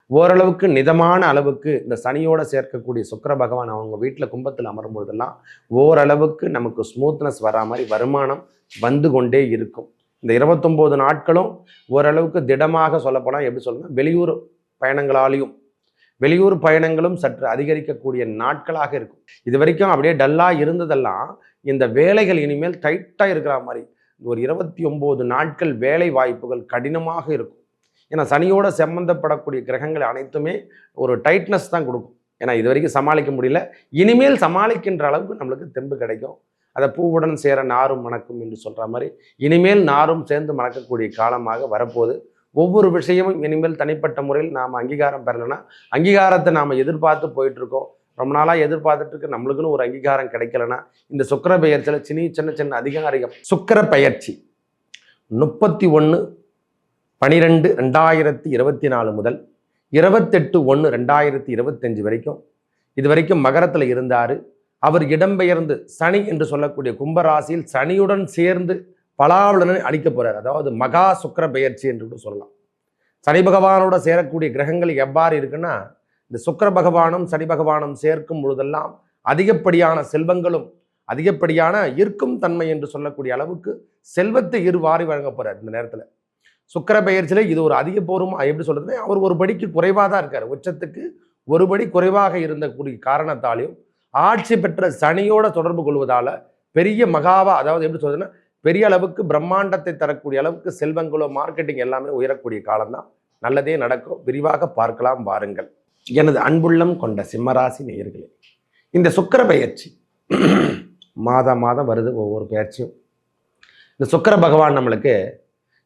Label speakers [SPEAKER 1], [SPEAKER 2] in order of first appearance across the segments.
[SPEAKER 1] ஓரளவுக்கு மிதமான அளவுக்கு இந்த சனியோட சேர்க்கக்கூடிய சுக்கிர பகவான் அவங்க வீட்டில் கும்பத்தில் அமரும் பொழுதெல்லாம் ஓரளவுக்கு நமக்கு ஸ்மூத்னஸ் வரா மாதிரி வருமானம் வந்து கொண்டே இருக்கும். இந்த 29 நாட்களும் ஓரளவுக்கு திடமாக சொல்லப்போனால் எப்படி சொல்லணும், வெளியூர் பயணங்களாலையும் வெளியூர் பயணங்களும் சற்று அதிகரிக்கக்கூடிய நாட்களாக இருக்கும். இது வரைக்கும் அப்படியே டல்லாக இருந்ததெல்லாம் இந்த வேலைகள் இனிமேல் டைட்டாக இருக்கிற மாதிரி ஒரு 29 நாட்கள் வேலை வாய்ப்புகள் கடினமாக இருக்கும். ஏன்னா சனியோட சம்பந்தப்படக்கூடிய கிரகங்கள் அனைத்துமே ஒரு டைட்னஸ் தான் கொடுக்கும். ஏன்னா இது வரைக்கும் சமாளிக்க முடியல, இனிமேல் சமாளிக்கின்ற அளவுக்கு நம்மளுக்கு தெம்பு கிடைக்கும். அதை பூவுடன் சேர நாரும் மணக்கும் என்று சொல்கிற மாதிரி இனிமேல் நாரும் சேர்ந்து மணக்கக்கூடிய காலமாக வரப்போகுது. ஒவ்வொரு விஷயமும் இனிமேல் தனிப்பட்ட முறையில் நாம் அங்கீகாரம் பெறலைன்னா அங்கீகாரத்தை நாம் எதிர்பார்த்து போயிட்டுருக்கோம். ரொம்ப நாளாக எதிர்பார்த்துட்டு இருக்கு, நம்மளுக்குன்னு ஒரு அங்கீகாரம் கிடைக்கலன்னா இந்த சுக்கிர பெயர்ச்சியில் சின்ன சின்ன அதிகாரிகள் சுக்கிர பெயர்ச்சி 31/12/2024 முதல் 28/1/2025 வரைக்கும் இது வரைக்கும் மகரத்தில் இருந்தார். அவர் இடம்பெயர்ந்து சனி என்று சொல்லக்கூடிய கும்பராசியில் சனியுடன் சேர்ந்து பலாவலனை அளிக்க போறார். அதாவது மகா சுக்கிர பெயர்ச்சி என்று கூட சொல்லலாம். சனி பகவானோட சேரக்கூடிய கிரகங்கள் எவ்வாறு இருக்குன்னா, இந்த சுக்கிர பகவானும் சனி பகவானும் சேர்க்கும் பொழுதெல்லாம் அதிகப்படியான செல்வங்களும் அதிகப்படியான ஈர்க்கும் தன்மை என்று சொல்லக்கூடிய அளவுக்கு செல்வத்தை இருவாரி வழங்க போறார். இந்த நேரத்தில் சுக்கிர பெயர்ச்சியில இது ஒரு அதிக போரும் எப்படி சொல்றதுன்னா, அவர் ஒரு படிக்கு குறைவாக தான் இருக்கார். உச்சத்துக்கு ஒரு படி குறைவாக இருந்தக்கூடிய காரணத்தாலையும் ஆட்சி பெற்ற சனியோட தொடர்பு கொள்வதால பெரிய மகாவா, அதாவது எப்படி சொல்றதுன்னா பெரிய அளவுக்கு பிரம்மாண்டத்தை தரக்கூடிய அளவுக்கு செல்வங்களோ மார்க்கெட்டிங் எல்லாமே உயரக்கூடிய காலம்தான். நல்லதே நடக்கும். விரிவாக பார்க்கலாம் வாருங்கள். எனது அன்புள்ளம் கொண்ட சிம்மராசி நேயர்களே, இந்த சுக்கிர பெயர்ச்சி மாதம் வருது. ஒவ்வொரு பெயர்ச்சியும் இந்த சுக்கிர பகவான் நம்மளுக்கு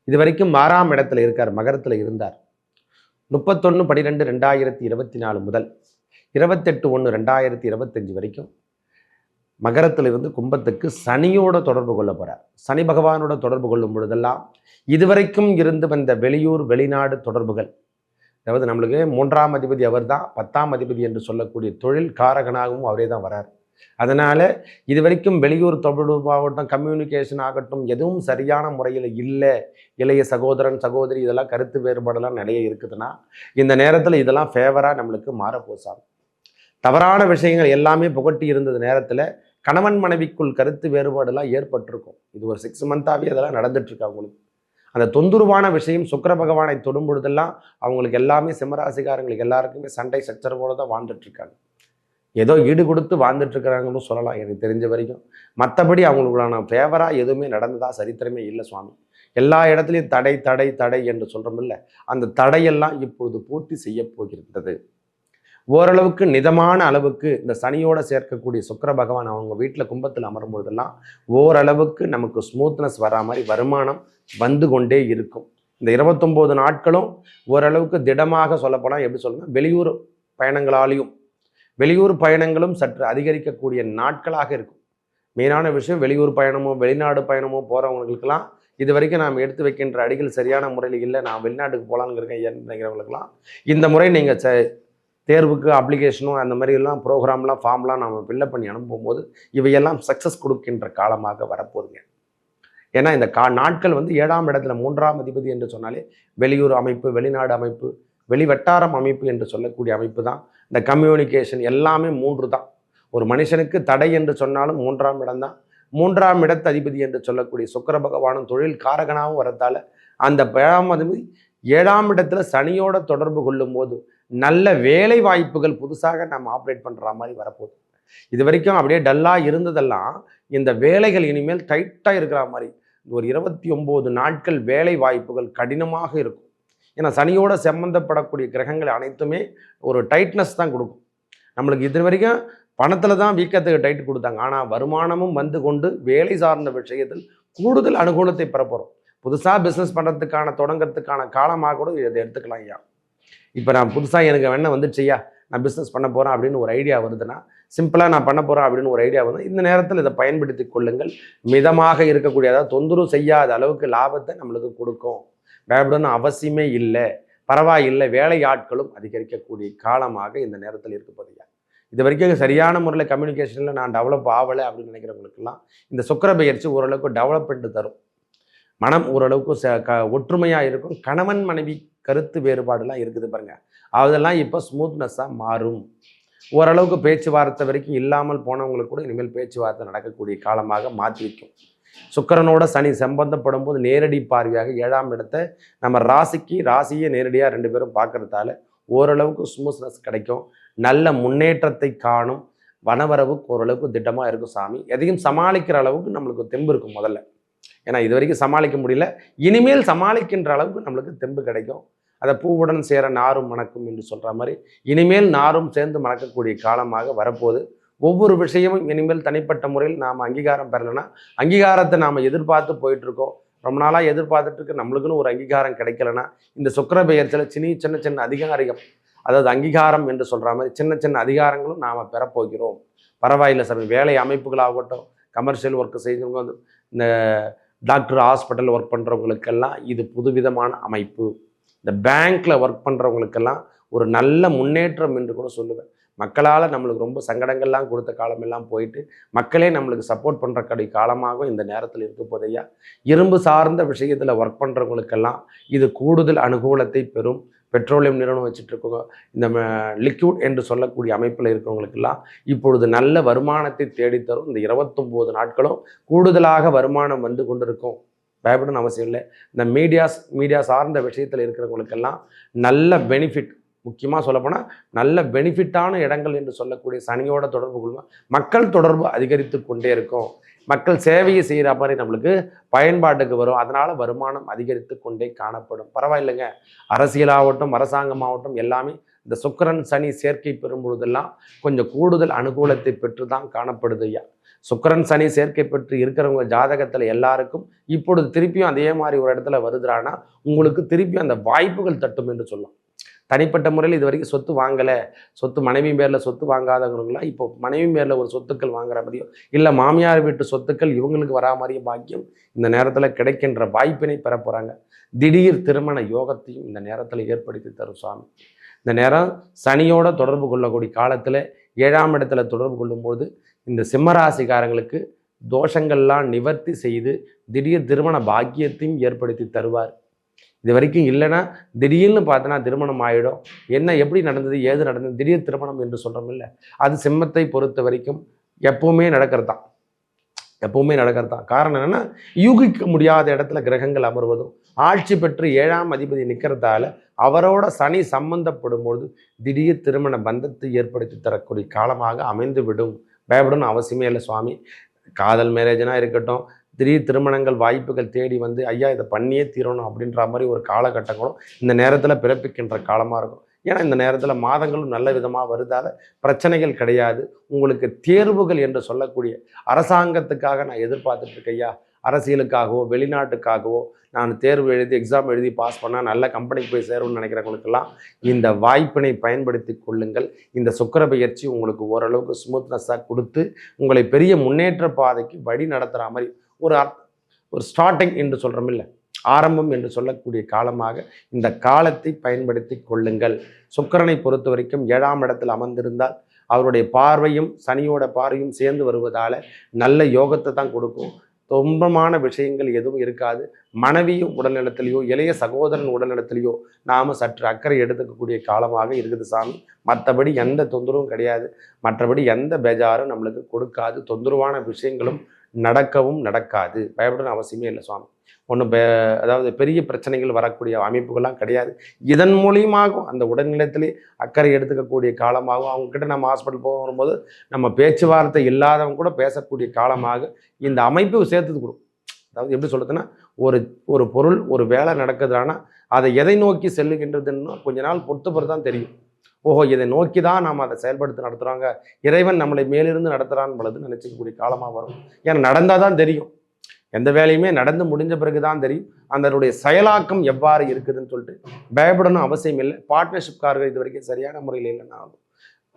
[SPEAKER 1] இது வரைக்கும் 6ஆம் இடத்துல இருக்கார், மகரத்தில் இருந்தார். 31/12/2024 முதல் 28/1/2025 வரைக்கும் மகரத்திலிருந்து கும்பத்துக்கு சனியோட தொடர்பு கொள்ள போறார். சனி பகவானோட தொடர்பு கொள்ளும் பொழுதெல்லாம் இதுவரைக்கும் இருந்து வந்த வெளியூர் வெளிநாடு தொடர்புகள், அதாவது நம்மளுக்கு 3ஆம் அதிபதி அவர் தான், 10ஆம் அதிபதி என்று சொல்லக்கூடிய தொழில் காரகனாகவும் அவரே தான் வரார். அதனால இது வரைக்கும் வெளியூர் தொடர்பாகட்டும், கம்யூனிகேஷன் ஆகட்டும், எதுவும் சரியான முறையில் இல்லை, இளைய சகோதரன் சகோதரி இதெல்லாம் கருத்து வேறுபாடெல்லாம் நிறைய இருக்குதுன்னா இந்த நேரத்தில் இதெல்லாம் ஃபேவராக நம்மளுக்கு மாறப்போசாகும். தவறான விஷயங்கள் எல்லாமே புகட்டி இருந்தது நேரத்தில் கணவன் மனைவிக்குள் கருத்து வேறுபாடெல்லாம் ஏற்பட்டிருக்கும். இது ஒரு 6 மந்த்தாகவே அதெல்லாம் நடந்துட்டுருக்கு அவங்களுக்கு. அந்த தொந்தரவான விஷயம் சுக்கிர பகவானை தொடும் பொழுதெல்லாம் அவங்களுக்கு எல்லாமே சிம்மராசிக்காரங்களுக்கு எல்லாருக்குமே சண்டை சச்சரவோடு தான் வாழ்ந்துட்டு இருக்காங்க. ஏதோ ஈடு கொடுத்து வாழ்ந்துட்டு இருக்கிறாங்கன்னு சொல்லலாம் எனக்கு தெரிஞ்ச வரைக்கும். மற்றபடி அவங்களுக்கான ஃபேவராக எதுவுமே நடந்ததா சரித்திரமே இல்லை சுவாமி. எல்லா இடத்துலையும் தடை தடை தடை என்று சொல்கிறோமில்ல, அந்த தடையெல்லாம் இப்போது பூர்த்தி செய்ய போகின்றது. ஓரளவுக்கு மிதமான அளவுக்கு இந்த சனியோட சேர்க்கக்கூடிய சுக்கிர பகவான் அவங்க வீட்டில் கும்பத்தில் அமரும் பொழுதெல்லாம் ஓரளவுக்கு நமக்கு ஸ்மூத்னஸ் வரா மாதிரி வருமானம் வந்து கொண்டே இருக்கும். இந்த 29 நாட்களும் ஓரளவுக்கு திடமாக சொல்லப்போனால் எப்படி சொல்லணும்னா, வெளியூர் பயணங்களும் சற்று அதிகரிக்கக்கூடிய நாட்களாக இருக்கும். மெயினான விஷயம் வெளியூர் பயணமோ வெளிநாடு பயணமோ போகிறவங்களுக்கெல்லாம் இது வரைக்கும் நாம் எடுத்து வைக்கின்ற அடிகள் சரியான முறையில் இல்லை, நான் வெளிநாட்டுக்கு போகலான்னு இருக்கேன் நினைக்கிறவங்களுக்கெல்லாம் இந்த முறை நீங்கள் தேர்வுக்கு அப்ளிகேஷனும் அந்த மாதிரிலாம் ப்ரோக்ராம்லாம் ஃபார்ம்லாம் நம்ம ஃபில்லப் பண்ணி அனுப்பும்போது இவையெல்லாம் சக்ஸஸ் கொடுக்கின்ற காலமாக வரப்போகுதுங்க. ஏன்னா இந்த நாட்கள் வந்து 7ஆம் இடத்துல 3ஆம் அதிபதி என்று சொன்னாலே வெளியூர் அமைப்பு, வெளிநாடு அமைப்பு, வெளிவட்டாரம் அமைப்பு என்று சொல்லக்கூடிய அமைப்பு தான். இந்த கம்யூனிகேஷன் எல்லாமே 3 தான். ஒரு மனுஷனுக்கு தடை என்று சொன்னாலும் 3ஆம் இடம் தான். 3ஆம் இடத்து அதிபதி என்று சொல்லக்கூடிய சுக்கிர பகவானும் தொழில் காரகனாகவும் வரதால அந்த 7ஆம் அதிபதி 7ஆம் இடத்துல சனியோட தொடர்பு கொள்ளும் போது நல்ல வேலை வாய்ப்புகள் புதுசாக நம்ம ஆப்ரேட் பண்ணுற மாதிரி வரப்போகுது. இது வரைக்கும் அப்படியே டல்லாக இருந்ததெல்லாம் இந்த வேலைகள் இனிமேல் டைட்டாக இருக்கிற மாதிரி ஒரு 29 நாட்கள் வேலை வாய்ப்புகள் கடினமாக இருக்கும். ஏன்னா சனியோட சம்பந்தப்படக்கூடிய கிரகங்கள் அனைத்துமே ஒரு டைட்னஸ் தான் கொடுக்கும். நம்மளுக்கு இது வரைக்கும் பணத்தில் தான் வீக்கத்துக்கு டைட் கொடுத்தாங்க, ஆனால் வருமானமும் வந்து கொண்டு வேலை சார்ந்த விஷயத்தில் கூடுதல் அனுகூலத்தை பெறப்போகிறோம். புதுசாக பிஸ்னஸ் பண்ணுறதுக்கான தொடங்கிறதுக்கான காலமாக கூட இதை எடுத்துக்கலாம். ஐயா இப்போ நான் புதுசாக எனக்கு வேணா வந்துடுச்சுயா, நான் பிஸ்னஸ் பண்ண போகிறேன் அப்படின்னு ஒரு ஐடியா வருதுன்னா, சிம்பிளாக நான் பண்ண போகிறேன் அப்படின்னு ஒரு ஐடியா வந்து இந்த நேரத்தில் இதை பயன்படுத்தி கொள்ளுங்கள். மிதமாக இருக்கக்கூடிய, அதாவது தொந்தரவு செய்யாத அளவுக்கு லாபத்தை நம்மளுக்கு கொடுக்கும். பயப்படணும் அவசியமே இல்லை, பரவாயில்லை. வேலை ஆட்களும் அதிகரிக்கக்கூடிய காலமாக இந்த நேரத்தில் இருக்க போறியா. இது வரைக்கும் சரியான முறையில் கம்யூனிகேஷனில் நான் டெவலப் ஆகலை அப்படின்னு நினைக்கிறவங்களுக்கெல்லாம் இந்த சுக்கிர பெயர்ச்சி ஓரளவுக்கு டெவலப்மெண்ட் தரும். மனம் ஓரளவுக்கு ஒற்றுமையாக இருக்கும். கணவன் மனைவி கருத்து வேறுபாடுலாம் இருக்குது பாருங்க, அதெல்லாம் இப்போ ஸ்மூத்னஸாக மாறும். ஓரளவுக்கு பேச்சுவார்த்தை வரைக்கும் இல்லாமல் போனவங்களுக்கு கூட இனிமேல் பேச்சுவார்த்தை நடக்கக்கூடிய காலமாக மாற்றி வைக்கும். சுக்கிரனோட சனி சம்பந்தப்படும் போது நேரடி பார்வையாக 7ஆம் இடத்தை நம்ம ராசியே நேரடியாக 2 பேரும் பார்க்கறதால ஓரளவுக்கு ஸ்மூத்னஸ் கிடைக்கும். நல்ல முன்னேற்றத்தை காணும். வனவரவுக்கு ஓரளவுக்கு திட்டமாக இருக்கும் சாமி. எதையும் சமாளிக்கிற அளவுக்கு நம்மளுக்கு தெம்பு இருக்கும் முதல்ல. ஏன்னா இது வரைக்கும் சமாளிக்க முடியல, இனிமேல் சமாளிக்கின்ற அளவுக்கு நம்மளுக்கு தெம்பு கிடைக்கும். அதை பூவுடன் சேர நாரும் மணக்கும் என்று சொல்கிற மாதிரி இனிமேல் நாரும் சேர்ந்து மணக்கக்கூடிய காலமாக வரப்போகுது. ஒவ்வொரு விஷயமும் இனிமேல் தனிப்பட்ட முறையில் நாம் அங்கீகாரம் பெறலைன்னா, அங்கீகாரத்தை நாம் எதிர்பார்த்து போயிட்டுருக்கோம். ரொம்ப நாளாக எதிர்பார்த்துட்டு இருக்கு, நம்மளுக்குன்னு ஒரு அங்கீகாரம் கிடைக்கலன்னா இந்த சுக்கிர பெயர்ச்சியில் சின்ன சின்ன அதிகாரிகம், அதாவது அங்கீகாரம் என்று சொல்கிற மாதிரி சின்ன சின்ன அதிகாரங்களும் நாம் பெறப்போகிறோம். பரவாயில்லை சார். வேலை அமைப்புகளாகட்டும், கமர்ஷியல் ஒர்க்கு செய்கிறவங்க வந்து இந்த டாக்டர் ஹாஸ்பிட்டல் ஒர்க் பண்ணுறவங்களுக்கெல்லாம் இது புதுவிதமான அமைப்பு. இந்த பேங்க்கில் ஒர்க் பண்ணுறவங்களுக்கெல்லாம் ஒரு நல்ல முன்னேற்றம் என்று கூட சொல்லுவேன். மக்களால் நம்மளுக்கு ரொம்ப சங்கடங்கள்லாம் கொடுத்த காலமெல்லாம் போயிட்டு மக்களே நம்மளுக்கு சப்போர்ட் பண்ணுறக்கூடிய காலமாகவும் இந்த நேரத்தில் இருக்க போதையா. இரும்பு சார்ந்த விஷயத்தில் ஒர்க் பண்ணுறவங்களுக்கெல்லாம் இது கூடுதல் அனுகூலத்தை பெறும். பெட்ரோலியம் நிறுவனம் வச்சுட்டு இருக்கவங்க, இந்த லிக்யூட் என்று சொல்லக்கூடிய அமைப்பில் இருக்கிறவங்களுக்கெல்லாம் இப்பொழுது நல்ல வருமானத்தை தேடித்தரும். இந்த 29 நாட்களும் கூடுதலாக வருமானம் வந்து கொண்டிருக்கும். பயப்படணும் அவசியம் இல்லை. இந்த மீடியா சார்ந்த விஷயத்தில் இருக்கிறவங்களுக்கெல்லாம் நல்ல பெனிஃபிட், முக்கியமாக சொல்லப்போனால் நல்ல பெனிஃபிட்டான இடங்கள் என்று சொல்லக்கூடிய சனியோட தொடர்பு கொள்ளும். மக்கள் தொடர்பு அதிகரித்து கொண்டே இருக்கும். மக்கள் சேவையை செய்கிற மாதிரி நம்மளுக்கு பயன்பாட்டுக்கு வரும். அதனால் வருமானம் அதிகரித்து கொண்டே காணப்படும். பரவாயில்லைங்க. அரசியலாகட்டும் அரசாங்கமாகட்டும் எல்லாமே இந்த சுக்கிரன் சனி சேர்க்கை பெறும் பொழுதெல்லாம் கொஞ்சம் கூடுதல் அனுகூலத்தை பெற்று தான் காணப்படுது ஐயா. சுக்கிரன் சனி சேர்க்கை பெற்று இருக்கிறவங்க ஜாதகத்தில் எல்லாருக்கும் இப்பொழுது திருப்பியும் அதே மாதிரி ஒரு இடத்துல வருதுறானா உங்களுக்கு திருப்பியும் அந்த வாய்ப்புகள் தட்டும் என்று சொல்லலாம். தனிப்பட்ட முறையில் இது வரைக்கும் சொத்து வாங்கலை, சொத்து மனைவி பேரில் சொத்து வாங்காதவங்களுக்குலாம் இப்போ மனைவி பேரில் ஒரு சொத்துக்கள் வாங்குற மாதிரியோ இல்லை மாமியார் வீட்டு சொத்துக்கள் இவங்களுக்கு வரா மாதிரியே பாக்கியம் இந்த நேரத்தில் கிடைக்கின்ற வாய்ப்பினை பெற போகிறாங்க. திடீர் திருமண யோகத்தையும் இந்த நேரத்தில் ஏற்படுத்தி தரும் சுவாமி. இந்த நேரம் சனியோட தொடர்பு கொள்ளக்கூடிய காலத்தில் 7ஆம் இடத்துல தொடர்பு கொள்ளும்போது இந்த சிம்மராசிக்காரங்களுக்கு தோஷங்கள்லாம் நிவர்த்தி செய்து திடீர் திருமண பாக்கியத்தையும் ஏற்படுத்தி தருவார். இது வரைக்கும் இல்லைன்னா திடீர்னு பார்த்தோன்னா திருமணம் ஆகிடும். என்ன எப்படி நடந்தது ஏது நடந்தது திடீர் திருமணம் என்று சொல்கிறோம் இல்லை, அது சிம்மத்தை பொறுத்த வரைக்கும் எப்பவுமே நடக்கிறது தான். காரணம் என்னென்னா யூகிக்க முடியாத இடத்துல கிரகங்கள் அமர்வதும் ஆட்சி பெற்று 7ஆம் அதிபதி நிற்கிறதால அவரோட சனி சம்பந்தப்படும் பொழுது திடீர் திருமண பந்தத்தை ஏற்படுத்தி தரக்கூடிய காலமாக அமைந்து விடும். பயப்படணும் அவசியமே இல்லை சுவாமி. காதல் மேரேஜ்னா இருக்கட்டும், திடீர் திருமணங்கள் வாய்ப்புகள் தேடி வந்து ஐயா இதை பண்ணியே தீரணும் அப்படின்ற மாதிரி ஒரு காலகட்டங்களும் இந்த நேரத்தில் பிறப்பிக்கின்ற காலமாக இருக்கும். ஏன்னா இந்த நேரத்தில் மாதங்களும் நல்ல விதமாக வருதால பிரச்சனைகள் கிடையாது. உங்களுக்கு தேர்வுகள் என்று சொல்லக்கூடிய அரசாங்கத்துக்காக நான் எதிர்பார்த்துட்டு இருக்கேன் ஐயா, அரசியலுக்காகவோ வெளிநாட்டுக்காகவோ நான் தேர்வு எழுதி எக்ஸாம் எழுதி பாஸ் பண்ணால் நல்ல கம்பெனிக்கு போய் சேரும்னு நினைக்கிறவங்களுக்கெல்லாம் இந்த வாய்ப்பினை பயன்படுத்தி கொள்ளுங்கள். இந்த சுக்கிர பெயர்ச்சி உங்களுக்கு ஓரளவுக்கு ஸ்மூத்னஸாக கொடுத்து உங்களை பெரிய முன்னேற்ற பாதைக்கு வழி நடத்துகிற மாதிரி ஒரு ஸ்டார்டிங் என்று சொல்கிறோம் இல்லை, ஆரம்பம் என்று சொல்லக்கூடிய காலமாக இந்த காலத்தை பயன்படுத்தி கொள்ளுங்கள். சுக்கிரனை பொறுத்த வரைக்கும் 7ஆம் இடத்தில் அமர்ந்திருந்தால் அவருடைய பார்வையும் சனியோட பார்வையும் சேர்ந்து வருவதால் நல்ல யோகத்தை தான் கொடுக்கும். துன்பமான விஷயங்கள் எதுவும் இருக்காது. மனைவியும் உடல்நலத்திலேயோ இளைய சகோதரன் உடல்நலத்திலேயோ நாம் சற்று அக்கறை எடுத்துக்கக்கூடிய காலமாக இருக்குது சாமி. மற்றபடி எந்த தொந்தரவும் கிடையாது. மற்றபடி எந்த பேஜாரும் நம்மளுக்கு கொடுக்காது. தொந்தரவான விஷயங்களும் நடக்காது. பயப்படணும் அவசியமே இல்லை சுவாமி. அதாவது பெரிய பிரச்சனைகள் வரக்கூடிய அமைப்புகள்லாம் கிடையாது. இதன் மூலியமாகவும் அந்த உடல்நிலத்திலே அக்கறை எடுத்துக்கக்கூடிய காலமாகவும் அவங்கக்கிட்ட நம்ம ஹாஸ்பிட்டல் போக வரும்போது நம்ம பேச்சுவார்த்தை இல்லாதவங்க கூட பேசக்கூடிய காலமாக இந்த அமைப்பு சேர்த்து கொடுக்கும். அதாவது எப்படி சொல்லுதுன்னா ஒரு பொருள் ஒரு வேலை நடக்குதுன்னா அதை எதை நோக்கி செல்லுகின்றதுன்னு கொஞ்ச நாள் பொறுத்து தான் தெரியும். ஓஹோ இதை நோக்கி தான் நாம் அதை செயல்படுத்தி நடத்துகிறாங்க, இறைவன் நம்மளை மேலிருந்து நடத்துகிறான்னு பொழுது நினச்சிக்கக்கூடிய காலமாக வரும். ஏன்னா நடந்தால் தான் தெரியும். எந்த வேலையுமே நடந்து முடிஞ்ச பிறகு தான் தெரியும் அதனுடைய செயலாக்கம் எவ்வாறு இருக்குதுன்னு சொல்லிட்டு பயப்படணும் அவசியம் இல்லை. பார்ட்னர்ஷிப்காரர்கள் இது வரைக்கும் சரியான முறையில் இல்லைன்னா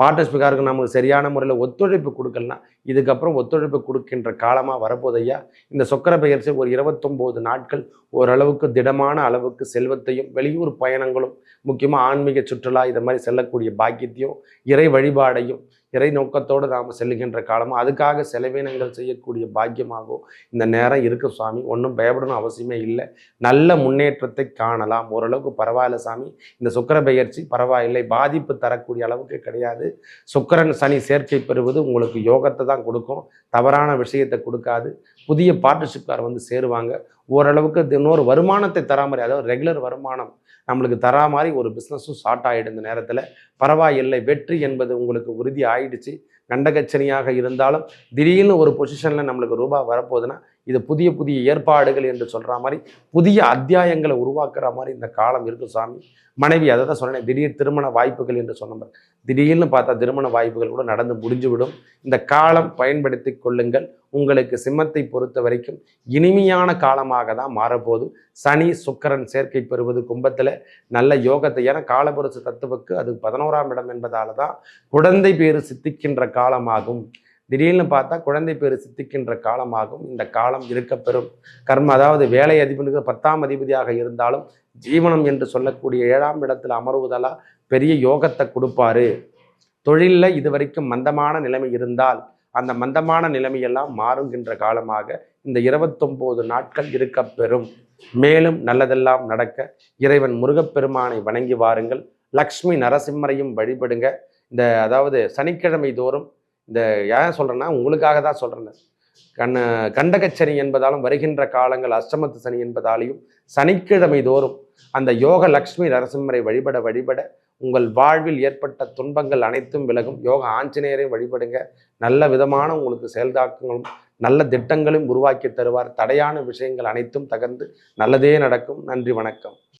[SPEAKER 1] பார்ட்னர்ஷிப்காரர்கள் நமக்கு சரியான முறையில் ஒத்துழைப்பு கொடுக்கலன்னா இதுக்கப்புறம் ஒத்துழைப்பு கொடுக்கின்ற காலமாக வரப்போதையா. இந்த சுக்கிர பெயர்ச்சி ஒரு 29 நாட்கள் ஓரளவுக்கு திடமான அளவுக்கு செல்வத்தையும் வெளியூர் பயணங்களும் முக்கியமாக ஆன்மீக சுற்றுலா இதை மாதிரி செல்லக்கூடிய பாக்கியத்தையும் இறை வழிபாடையும் இறை நோக்கத்தோடு நாம் செல்லுகின்ற காலமும் அதுக்காக செலவினங்கள் செய்யக்கூடிய பாக்கியமாகவும் இந்த நேரம் இருக்குது சுவாமி. ஒன்றும் பயப்படணும் அவசியமே இல்லை. நல்ல முன்னேற்றத்தை காணலாம். ஓரளவுக்கு பரவாயில்ல சாமி. இந்த சுக்கிர பெயர்ச்சி பரவாயில்லை, பாதிப்பு தரக்கூடிய அளவுக்கு கிடையாது. சுக்கிரன் சனி சேர்க்கை பெறுவது உங்களுக்கு யோகத்தை தான் கொடுக்கும், தவறான விஷயத்தை கொடுக்காது. புதிய பார்ட்னர்ஷிப்கார் வந்து சேருவாங்க. ஓரளவுக்கு இன்னொரு வருமானத்தை தரா மாதிரி, அதாவது ரெகுலர் வருமானம் நம்மளுக்கு தரா மாதிரி ஒரு பிஸ்னஸும் ஸ்டார்ட் ஆகிடும். இந்த நேரத்தில் பரவாயில்லை, வெற்றி என்பது உங்களுக்கு உறுதி ஆயிடுச்சு. கண்டகச்சனியாக இருந்தாலும் திடீர்னு ஒரு பொசிஷனில் நம்மளுக்கு ரூபாய் வரப்போகுதுன்னா இது புதிய புதிய ஏற்பாடுகள் என்று சொல்கிற மாதிரி புதிய அத்தியாயங்களை உருவாக்குற மாதிரி இந்த காலம் இருக்குது சாமி. மனைவி அதை தான் சொன்னேன், திடீர் திருமண வாய்ப்புகள் என்று சொன்ன திடீர்னு பார்த்தா திருமண வாய்ப்புகள் கூட நடந்து முடிஞ்சுவிடும். இந்த காலம் பயன்படுத்தி கொள்ளுங்கள். உங்களுக்கு சிம்மத்தை பொறுத்த வரைக்கும் இனிமையான காலமாக தான் மாறப்போகுது. சனி சுக்கிரன் சேர்க்கை பெறுவது கும்பத்தில் நல்ல யோகத்தை, ஏன்னா காலபுருஷ தத்துவுக்கு அது 11ஆம் இடம் என்பதால தான் குழந்தை பேறு சித்திக்கின்ற காலமாகும். திடீர்னு பார்த்தா குழந்தை பேறு சித்திக்கின்ற காலமாகும். இந்த காலம் இருக்க பெறும். கர்ம, அதாவது வேலை அதிபனுக்கு 10ஆம் அதிபதியாக இருந்தாலும் ஜீவனம் என்று சொல்லக்கூடிய 7ஆம் இடத்துல அமர்வுதலா பெரிய யோகத்தை கொடுப்பாரு. தொழிலில் இது வரைக்கும் மந்தமான நிலைமை இருந்தால் அந்த மந்தமான நிலைமையெல்லாம் மாறுகின்ற காலமாக இந்த 29 நாட்கள் இருக்க பெறும். மேலும் நல்லதெல்லாம் நடக்க இறைவன் முருகப்பெருமானை வணங்கி வாருங்கள். லக்ஷ்மி நரசிம்மரையும் வழிபடுங்க. இந்த அதாவது சனிக்கிழமை தோறும் இந்த ஏன் சொல்கிறேன்னா உங்களுக்காக தான் சொல்கிறேன். கண்டகச்சனி என்பதாலும் வருகின்ற காலங்கள் அஷ்டமத்து சனி என்பதாலையும் சனிக்கிழமை தோறும் அந்த யோக லக்ஷ்மி நரசிம்மரை வழிபட வழிபட உங்கள் வாழ்வில் ஏற்பட்ட துன்பங்கள் அனைத்தும் விலகும். யோக ஆஞ்சநேயரை வழிபடுங்க. நல்ல விதமான உங்களுக்கு செயல்தாக்கங்களும் நல்ல திட்டங்களும் உருவாக்கி தருவார். தடையான விஷயங்கள் அனைத்தும் தகர்ந்து நல்லதே நடக்கும். நன்றி, வணக்கம்.